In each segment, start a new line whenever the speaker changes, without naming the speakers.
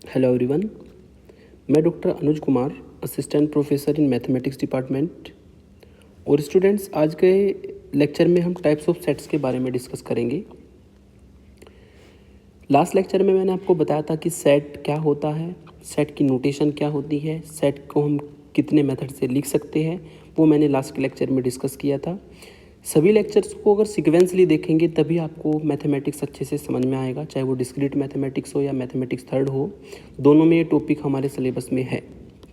Hello everyone, मैं doctor Anuj Kumar, assistant professor in mathematics department. और students, आज के लेक्चर में हम टाइप्स ऑफ सेट्स के बारे में डिस्कस करेंगे। लास्ट लेक्चर में मैंने आपको बताया था कि सेट क्या होता है, सेट की नोटेशन क्या होती है, सेट को हम कितने मेथड से लिख सकते हैं, वो मैंने लास्ट के लेक्चर में डिस्कस किया था। सभी लेक्चर्स को अगर सीक्वेंसली देखेंगे तभी आपको मैथमेटिक्स अच्छे से समझ में आएगा, चाहे वो डिस्क्रीट मैथमेटिक्स हो या मैथमेटिक्स थर्ड हो, दोनों में ये टॉपिक हमारे सिलेबस में है।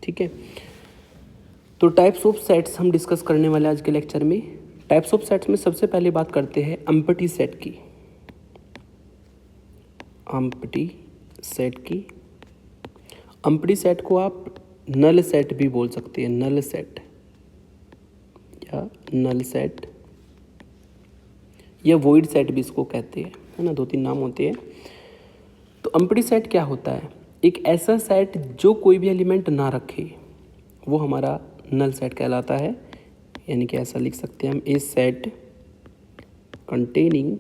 ठीक है, तो टाइप्स ऑफ सेट्स हम डिस्कस करने वाले आज के लेक्चर में। टाइप्स ऑफ सेट्स में सबसे पहले बात करते हैं एम्प्टी सेट की। एम्प्टी सेट की, एम्प्टी सेट को आप नल सेट भी बोल सकते हैं, नल सेट या नल सेट या वॉइड सेट भी इसको कहते हैं, है ना, 2-3 नाम होते हैं। तो एम्प्टी सेट क्या होता है? एक ऐसा सेट जो कोई भी एलिमेंट ना रखे, वो हमारा नल सेट कहलाता है। यानी कि ऐसा लिख सकते हैं हम, a set containing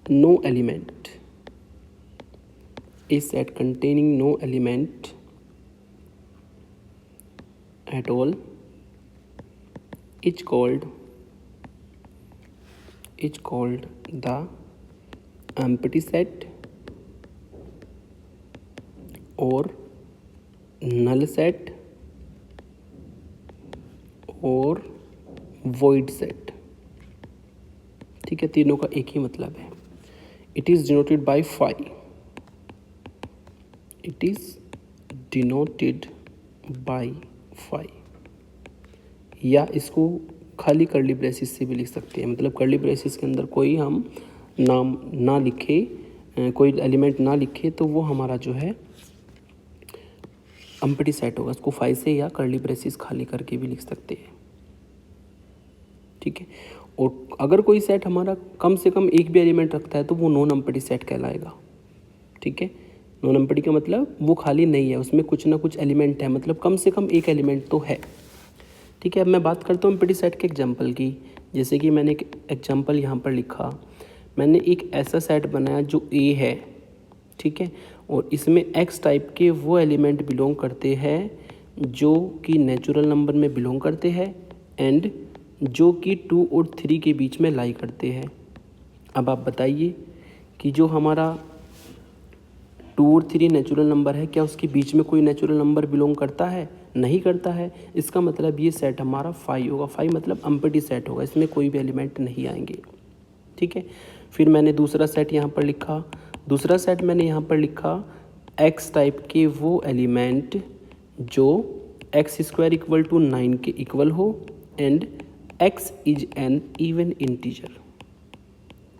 no element, a set containing no element at all is called the empty set or null set और void set। ठीक है, तीनों का एक ही मतलब है। It is denoted by phi, it is denoted by phi, या इसको खाली कर्ली ब्रेसिस से भी लिख सकते हैं। मतलब कर्ली ब्रेसिस के अंदर कोई हम नाम ना लिखे, कोई एलिमेंट ना लिखे, तो वो हमारा जो है एम्प्टी सेट होगा। इसको फाई से या कर्ली ब्रेसिस खाली करके भी लिख सकते हैं। ठीक है, और अगर कोई सेट हमारा कम से कम एक भी एलिमेंट रखता है तो वो नॉन एम्प्टी सेट कहलाएगा। ठीक है, नॉन एम्प्टी का मतलब वो खाली नहीं है, उसमें कुछ ना कुछ एलिमेंट है, मतलब कम से कम एक एलिमेंट तो है। ठीक है, अब मैं बात करता हूँ एम्प्टी सेट के एग्जांपल की। जैसे कि मैंने एक एग्जांपल यहाँ पर लिखा, मैंने एक ऐसा सेट बनाया जो ए है। ठीक है, और इसमें एक्स टाइप के वो एलिमेंट बिलोंग करते हैं जो कि नेचुरल नंबर में बिलोंग करते हैं एंड जो कि 2 और 3 के बीच में लाई करते हैं। अब आप बताइए कि जो हमारा 2 और 3 नेचुरल नंबर है, क्या उसके बीच में कोई नेचुरल नंबर बिलोंग करता है? नहीं करता है। इसका मतलब ये सेट हमारा फाई होगा। फाई मतलब एम्प्टी सेट होगा, इसमें कोई भी एलिमेंट नहीं आएंगे। ठीक है, फिर मैंने दूसरा सेट यहाँ पर लिखा। दूसरा सेट मैंने यहाँ पर लिखा एक्स टाइप के वो एलिमेंट जो x² इक्वल टू 9 के इक्वल हो and x is an even integer,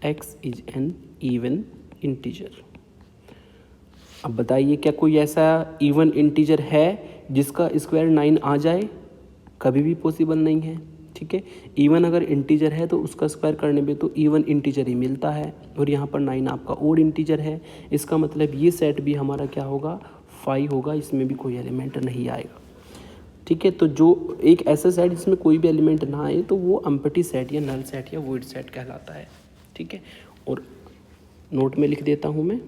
x is an even integer. अब बताइए, क्या कोई ऐसा इवन इंटीजर है जिसका स्क्वायर 9 आ जाए? कभी भी पॉसिबल नहीं है। ठीक है, इवन अगर इंटीजर है तो उसका स्क्वायर करने पे तो इवन इंटीजर ही मिलता है, और यहाँ पर 9 आपका ओड इंटीजर है। इसका मतलब ये सेट भी हमारा क्या होगा? फाई होगा, इसमें भी कोई एलिमेंट नहीं आएगा। ठीक है, तो जो एक ऐसा सेट जिसमें कोई भी एलिमेंट ना आए तो वो एम्प्टी सेट या नल सेट या वॉइड सेट कहलाता है। ठीक है, और नोट में लिख देता हूँ मैं,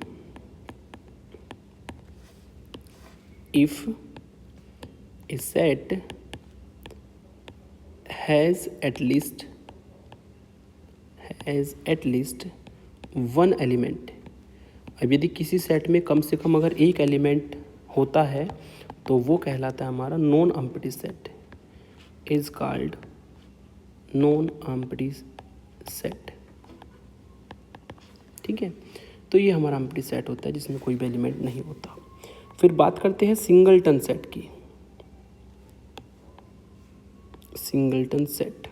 if a set has at least one element। अब यदि किसी सेट में कम से कम अगर एक एलिमेंट होता है तो वो कहलाता है हमारा non empty set, is called non empty set. ठीक है, तो ये हमारा एम्प्टी सेट होता है जिसमें कोई भी एलिमेंट नहीं होता। फिर बात करते हैं सिंगलटन सेट की। सिंगलटन सेट,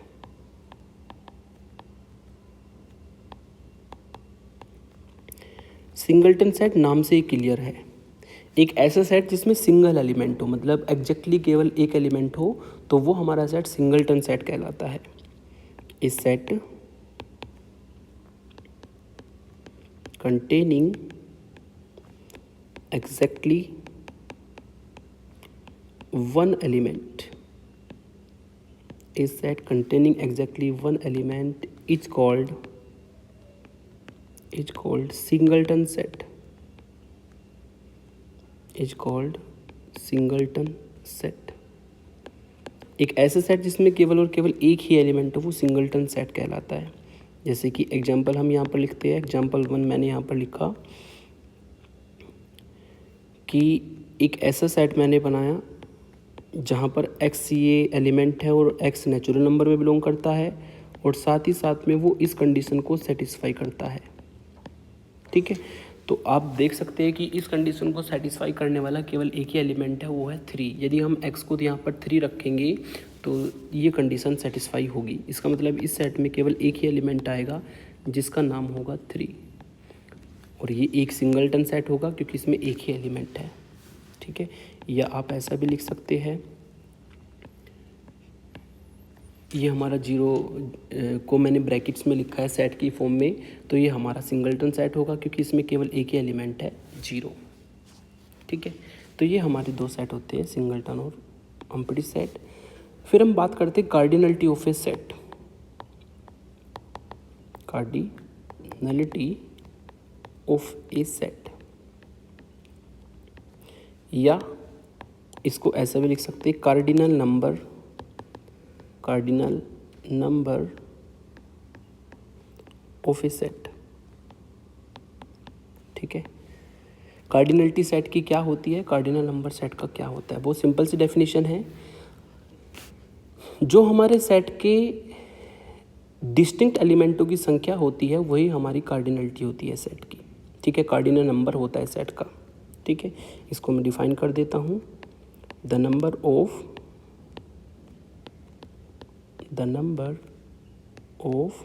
सिंगलटन सेट नाम से ही क्लियर है, एक ऐसा सेट जिसमें सिंगल एलिमेंट हो, मतलब एग्जैक्टली केवल एक एलिमेंट हो, तो वो हमारा सेट सिंगलटन सेट कहलाता है। इस set containing exactly one element, a set containing exactly one element is called is called singleton set, is called singleton set। एक ऐसा सेट जिसमें केवल और केवल एक ही एलिमेंट हो वो सिंगलटन सेट कहलाता है। जैसे कि एग्जांपल हम यहाँ पर लिखते हैं, एग्जांपल 1 मैंने यहाँ पर लिखा कि एक ऐसा सेट मैंने बनाया जहाँ पर x ये एलिमेंट है और x नेचुरल नंबर में बिलोंग करता है और साथ ही साथ में वो इस कंडीशन को सेटिस्फाई करता है। ठीक है, तो आप देख सकते हैं कि इस कंडीशन को सेटिस्फाई करने वाला केवल एक ही एलिमेंट है, वो है 3। यदि हम x को यहाँ पर 3 रखेंगे तो ये कंडीशन सेटिस्फाई होगी। इसका मतलब इस सेट में केवल एक ही एलिमेंट आएगा जिसका नाम होगा 3, और ये एक सिंगलटन सेट होगा क्योंकि इसमें एक ही एलिमेंट है। ठीक है, या आप ऐसा भी लिख सकते हैं, ये हमारा 0 को मैंने ब्रैकेट्स में लिखा है सेट की फॉर्म में, तो ये हमारा सिंगलटन सेट होगा क्योंकि इसमें केवल एक ही एलिमेंट है 0। ठीक है, तो ये हमारे दो सेट होते हैं, सिंगलटन और एम्प्टी सेट। फिर हम बात करते हैं cardinality of A set. Cardinality of A set, या इसको ऐसा भी लिख सकते हैं cardinal number of A set. ठीक है, कार्डिनलिटी सेट की क्या होती है, कार्डिनल नंबर सेट का क्या होता है। बहुत सिंपल सी डेफिनेशन है, जो हमारे सेट के डिस्टिंक्ट एलिमेंटों की संख्या होती है वही हमारी कार्डिनलिटी होती है सेट की। ठीक है, कार्डिनल नंबर होता है सेट का। ठीक है, इसको मैं डिफाइन कर देता हूँ, the number of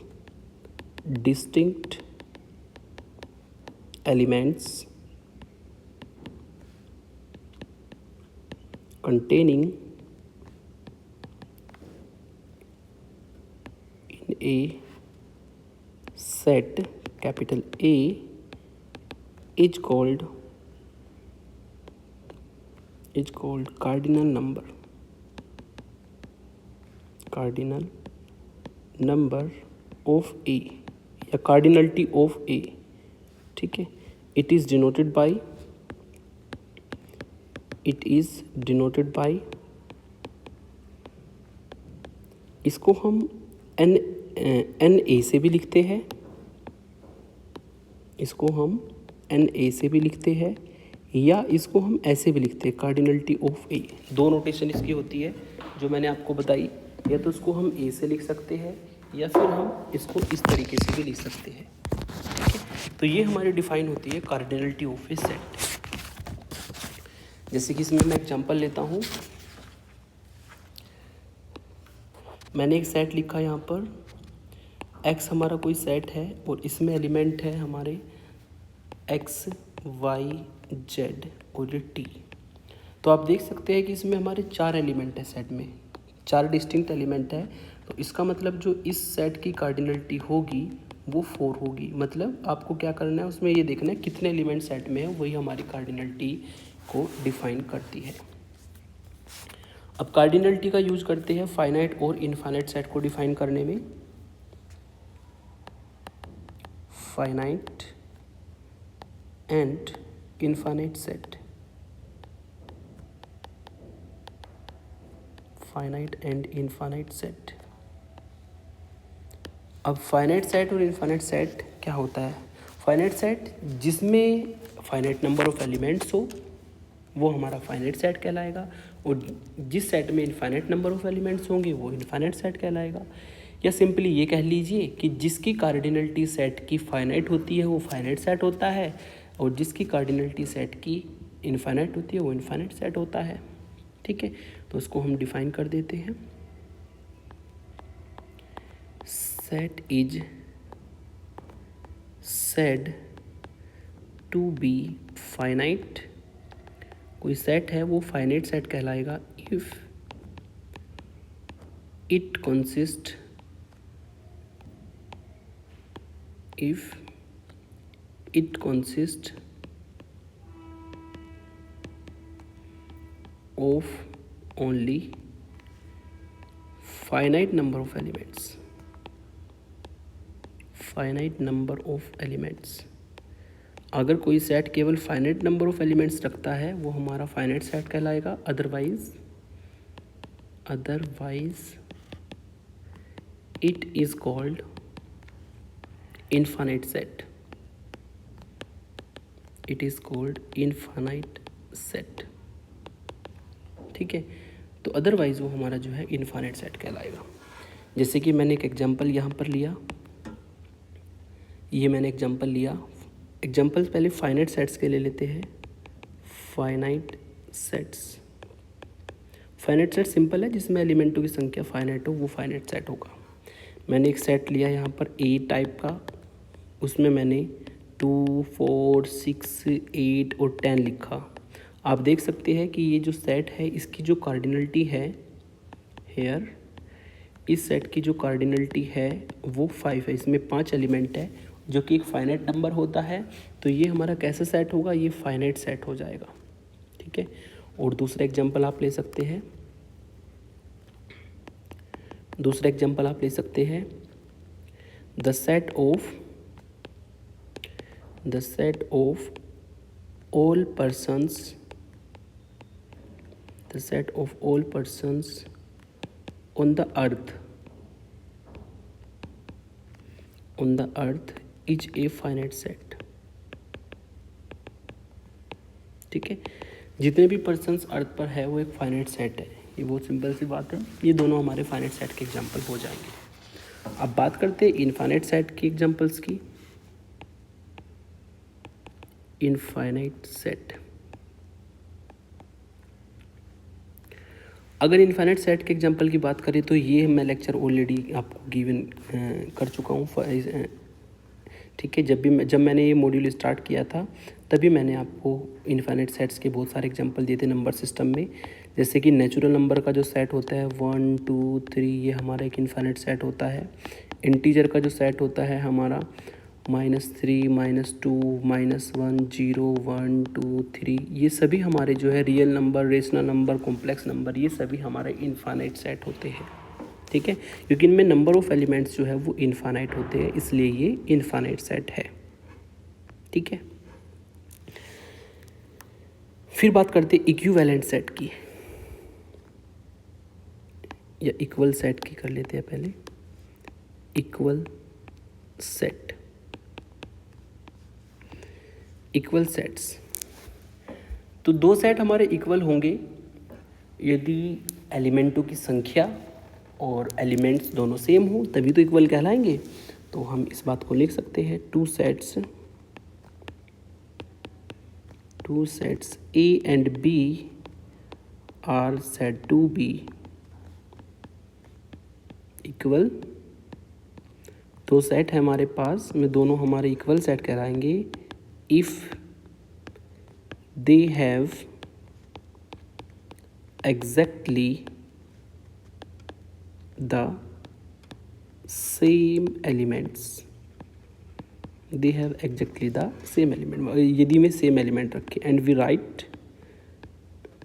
distinct elements containing in a set capital A is called cardinal number of A या cardinality of A। ठीक है, it is denoted by इसको हम n a से भी लिखते हैं, इसको हम n a से भी लिखते हैं, या इसको हम ऐसे भी लिखते हैं कार्डिनलिटी ऑफ ए। दो नोटेशन इसकी होती है जो मैंने आपको बताई, या तो इसको हम ए से लिख सकते हैं या फिर हम इसको इस तरीके से भी लिख सकते हैं। ठीक है, तो ये हमारी डिफाइन होती है कार्डिनलिटी ऑफ ए सेट। जैसे कि इसमें मैं एग्जांपल लेता हूँ, मैंने एक सेट लिखा यहाँ पर, x हमारा कोई सेट है और इसमें एलिमेंट है हमारे x y z और ये t। तो आप देख सकते हैं कि इसमें हमारे 4 एलिमेंट है, सेट में 4 डिस्टिंक्ट एलिमेंट है। तो इसका मतलब जो इस सेट की कार्डिनलिटी होगी वो 4 होगी। मतलब आपको क्या करना है, उसमें ये देखना है कितने एलिमेंट सेट में है, वही हमारी कार्डिनलिटी को डिफाइन करती है। अब कार्डिनलिटी का यूज करते हैं फाइनाइट और इनफाइनाइट सेट को डिफाइन करने में। Finite and infinite set, finite and infinite set. अब फाइनाइट सेट और इनफाइनाइट सेट क्या होता है, फाइनाइट सेट जिसमें फाइनाइट नंबर ऑफ एलिमेंट्स हो वो हमारा फाइनाइट सेट कहलाएगा, और जिस सेट में इनफाइनाइट नंबर ऑफ एलिमेंट्स होंगे वो इनफाइनाइट सेट कहलाएगा। या सिंपली ये कह लीजिए कि जिसकी कार्डिनलिटी सेट की फाइनाइट होती है वो फाइनाइट सेट होता है, और जिसकी कार्डिनलिटी सेट की इनफाइनाइट होती है वो इनफाइनाइट सेट होता है। ठीक है, तो इसको हम डिफाइन कर देते हैं, set is said to be finite. कोई सेट है वो फाइनाइट सेट कहलाएगा if it consist of only finite number of elements, finite number of elements. अगर कोई सेट केवल फाइनाइट नंबर ऑफ एलिमेंट्स रखता है वो हमारा फाइनाइट सेट कहलाएगा, otherwise it is called infinite set. It is called infinite set. ठीक है, तो अदरवाइज वो हमारा जो है इनफाइनाइट सेट कहलाएगा। जैसे कि मैंने एक एग्जांपल यहाँ पर लिया, ये मैंने एग्जांपल लिया। एग्जांपल्स पहले फाइनाइट सेट्स के ले लेते हैं। Finite sets, finite set simple है, जिसमें एलिमेंटों की संख्या फाइनाइट हो वो फाइनाइट सेट होगा। मैंने एक सेट लिया यहाँ पर ए टाइप का, उसमें मैंने 2, 4, 6, 8 और 10 लिखा। आप देख सकते हैं कि ये जो सेट है इसकी जो कार्डिनलिटी है हेयर, इस सेट की जो कार्डिनलिटी है वो 5 है। इसमें 5 एलिमेंट है जो कि एक फाइनाइट नंबर होता है, तो ये हमारा कैसा सेट होगा, ये फाइनाइट सेट हो जाएगा। ठीक है, और दूसरा एग्जांपल आप ले सकते हैं। The set of all persons on the earth is a finite set। ठीक है, जितने भी पर्सन्स अर्थ पर है वो एक फाइनाइट सेट है। ये बहुत सिंपल सी बात है, ये दोनों हमारे फाइनाइट सेट के एग्जांपल हो जाएंगे। अब बात करते हैं इनफाइनाइट सेट की एग्जांपल्स की। इनफाइनाइट सेट, अगर इनफाइनाइट सेट के एग्जांपल की बात करें तो ये मैं लेक्चर ऑलरेडी आपको गिवन कर चुका हूँ। ठीक है, जब मैंने ये मॉड्यूल स्टार्ट किया था तभी मैंने आपको इनफाइनाइट सेट्स के बहुत सारे एग्जांपल दिए थे नंबर सिस्टम में। जैसे कि नेचुरल नंबर का जो सेट होता है 1, 2, 3, ये हमारा एक इनफाइनाइट सेट होता है। इंटीजर का जो सेट होता है हमारा -3, -2, -1, 0, 1, 2, 3, ये सभी हमारे जो है real number, rational number, complex number, ये सभी हमारे इनफाइनाइट सेट होते हैं। ठीक है, क्योंकि इनमें नंबर ऑफ एलिमेंट्स जो है वो इनफाइनाइट होते हैं, इसलिए ये इनफाइनाइट सेट है। ठीक है, फिर बात करते हैं इक्विवेलेंट सेट की, या इक्वल सेट की कर लेते हैं पहले। इक्वल सेट, इक्वल सेट्स, तो दो सेट हमारे इक्वल होंगे यदि एलिमेंटों की संख्या और एलिमेंट्स दोनों सेम हो, तभी तो इक्वल कहलाएंगे। तो हम इस बात को लिख सकते हैं, two sets A and B are said to be equal। दो सेट है हमारे पास में, दोनों हमारे इक्वल सेट कहलाएंगे if they have exactly the same elements। They have exactly the same element, यदि में सेम एलिमेंट रखे। एंड वी राइट,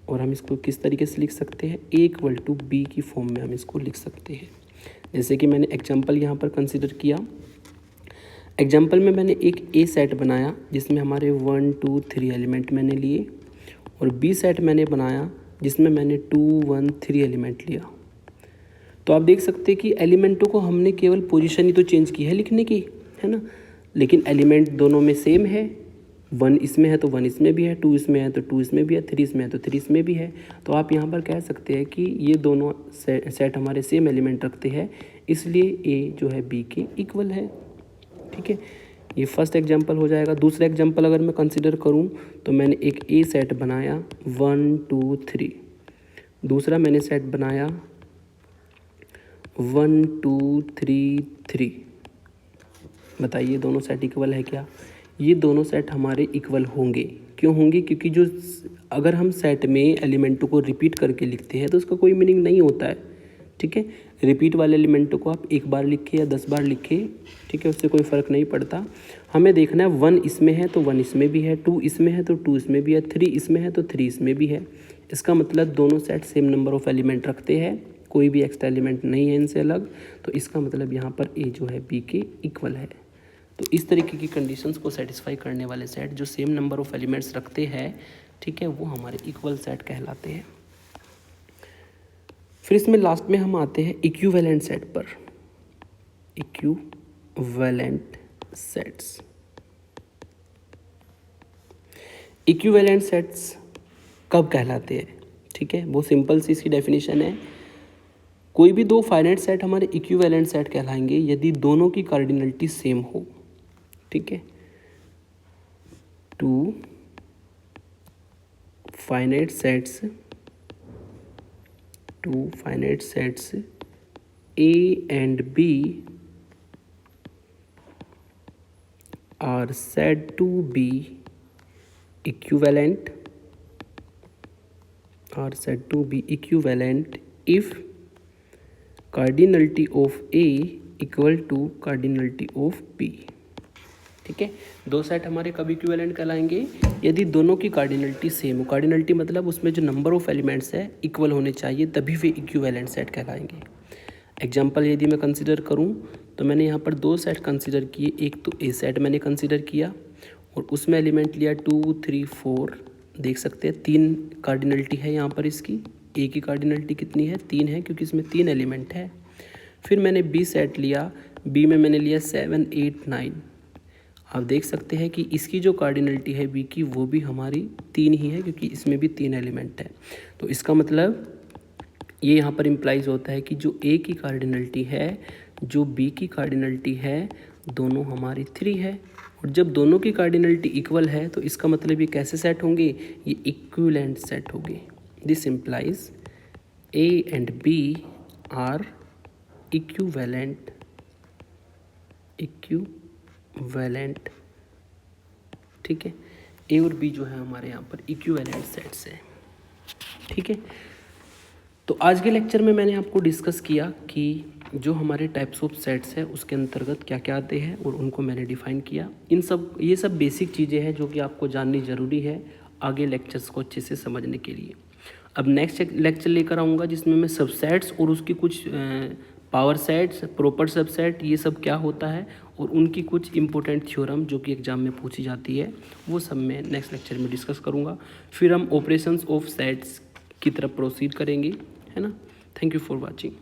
और हम इसको किस तरीके से लिख सकते हैं, A = B की फॉर्म में हम इसको लिख सकते हैं। जैसे कि मैंने एग्जांपल यहाँ पर कंसिडर किया। एग्जांपल में मैंने एक A सेट बनाया जिसमें हमारे 1, 2, 3 एलिमेंट मैंने लिए, और B सेट मैंने बनाया जिसमें मैंने 2, 1, 3 एलिमेंट लिया। तो आप देख सकते हैं कि एलिमेंटों को हमने केवल पोजीशन ही तो चेंज की है लिखने की, है ना, लेकिन एलिमेंट दोनों में सेम है। 1 इसमें है तो 1 इसमें भी है, 2 इसमें है तो 2 इसमें भी है, 3 इसमें है तो 3 इसमें भी है। तो आप यहाँ पर कह सकते हैं कि ये दोनों सेट हमारे सेम एलिमेंट रखते हैं, इसलिए A जो है B के इक्वल है। ठीक है, ये फर्स्ट एग्जांपल हो जाएगा। दूसरा एग्जांपल अगर मैं कंसिडर करूँ तो मैंने एक A सेट बनाया 1, 2, 3, दूसरा मैंने सेट बनाया 1, 2, 3, 3। बताइए दोनों सेट इक्वल है क्या? ये दोनों सेट हमारे इक्वल होंगे। क्यों होंगे? क्योंकि जो अगर हम सेट में एलिमेंटों को रिपीट करके लिखते हैं तो उसका कोई मीनिंग नहीं होता है। ठीक है, रिपीट वाले एलिमेंटों को आप एक बार लिखे या 10 बार लिखे, ठीक है, उससे कोई फ़र्क नहीं पड़ता। हमें देखना है 1 इसमें है तो 1 इसमें भी है, 2 इसमें है तो 2 इसमें भी है, 3 इसमें है तो 3 इसमें भी है। इसका मतलब दोनों set same number of element रखते हैं, कोई भी एक्स्ट्रा एलिमेंट नहीं है इनसे अलग। तो इसका मतलब यहाँ पर A जो है B के इक्वल है। तो इस तरीके की कंडीशंस को सेटिस्फाई करने वाले सेट जो सेम नंबर ऑफ एलिमेंट्स रखते हैं, ठीक है, वो हमारे इक्वल सेट कहलाते हैं। फिर इसमें लास्ट में हम आते हैं इक्विवेलेंट सेट पर। इक्विवेलेंट सेट्स, इक्विवेलेंट सेट्स कब कहलाते हैं, ठीक है, वो सिंपल सी इसकी डेफिनेशन है। कोई भी दो फाइनाइट सेट हमारे इक्विवेलेंट सेट कहलाएंगे यदि दोनों की कार्डिनलिटी सेम हो, ठीक है। Two finite sets A and B are said to be equivalent if cardinality of A equal to cardinality of B, ठीक है। दो सेट हमारे कब इक्विवेलेंट कहलाएंगे, यदि दोनों की कार्डिनलिटी सेम हो। कार्डिनलिटी मतलब उसमें जो नंबर ऑफ एलिमेंट्स है इक्वल होने चाहिए, तभी वे इक्विवेलेंट सेट कहलाएंगे। एग्जाम्पल यदि मैं कंसिडर करूं तो मैंने यहाँ पर दो सेट कंसिडर किए। एक तो ए सेट मैंने कंसिडर किया और उसमें एलिमेंट लिया 2, 3, 4। देख सकते हैं 3 कार्डिनलिटी है यहाँ पर इसकी। ए की कार्डिनलिटी कितनी है, 3 है, क्योंकि इसमें 3 एलिमेंट है। फिर मैंने बी सेट लिया, बी में मैंने लिया 7, 8, 9। आप देख सकते हैं कि इसकी जो कार्डिनलिटी है बी की वो भी हमारी 3 ही है, क्योंकि इसमें भी 3 एलिमेंट है। तो इसका मतलब ये यहाँ पर इम्प्लाइज होता है कि जो ए की कार्डिनलिटी है, जो बी की कार्डिनलिटी है, दोनों हमारी 3 है। और जब दोनों की कार्डिनलिटी इक्वल है तो इसका मतलब ये कैसे सेट होंगे, ये इक्विवेलेंट सेट होंगे। This implies A and B are equivalent, ठीक है। ए और बी जो है हमारे यहाँ पर इक्विवेलेंट सेट्स हैं, ठीक है। तो आज के लेक्चर में मैंने आपको डिस्कस किया कि जो हमारे टाइप्स ऑफ सेट्स है उसके अंतर्गत क्या क्या आते हैं और उनको मैंने डिफ़ाइन किया। ये सब बेसिक चीज़ें हैं जो कि आपको जाननी ज़रूरी है आगे लेक्चर्स को अच्छे से समझने के लिए। अब नेक्स्ट लेक्चर लेकर आऊँगा जिसमें मैं सबसेट्स और उसकी कुछ पावर सेट्स, प्रॉपर सबसेट, ये सब क्या होता है और उनकी कुछ इंपॉर्टेंट थ्योरम जो कि एग्जाम में पूछी जाती है, वो सब मैं नेक्स्ट लेक्चर में डिस्कस करूँगा। फिर हम ऑपरेशंस ऑफ सेट्स की तरफ प्रोसीड करेंगे, है ना। Thank you for watching.